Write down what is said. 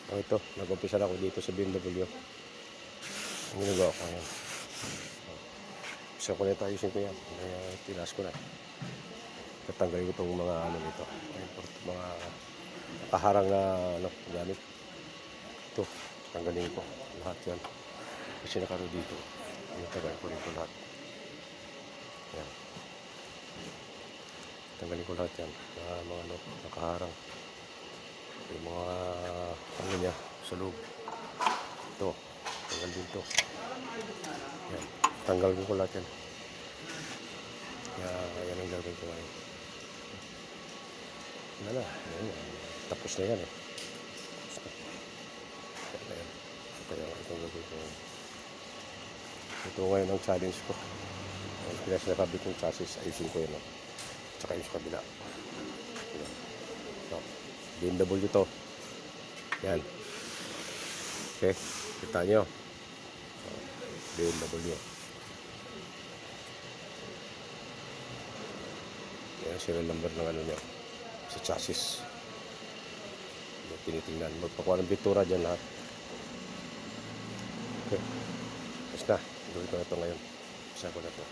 Ito, nag-umpisa na ako dito sa BMW. Ang ginagawa ko ngayon. Isa ko na ito, ayusin ko yan. Tinas ko na. Tatanggalin ko itong mga ano nito. Mga nakaharang na gamit. Ito, tanggalin ko lahat yan. Kasi nakaroon dito. Tanggalin ko rito lahat. Yan. Tanggalin ko lahat yan. Mga nakaharang. Yung mga ano niya sa loob. Ito, tanggal din ito. Yan. Tanggal ko lahat yan. Kaya yan ang gagawin ko ngayon. Yan na. Tapos na yan eh. Tapos na yan. Kaya itong gagawin ko ngayon. Ito ngayon ang challenge ko. Ang pinasinasabi kong chassis, ayusin ko yun. Tsaka yung sa kabila. Yan. So, BMW to. Yan. Okay. Kita nyo. So, BMW. Yan serial number ng ano nyo. Sa chassis. Yan, tinitingnan. Magpakuha ng bitura dyan lahat. Okay. Tapos na. Gawin ko na ito ngayon. Isa ko na ito.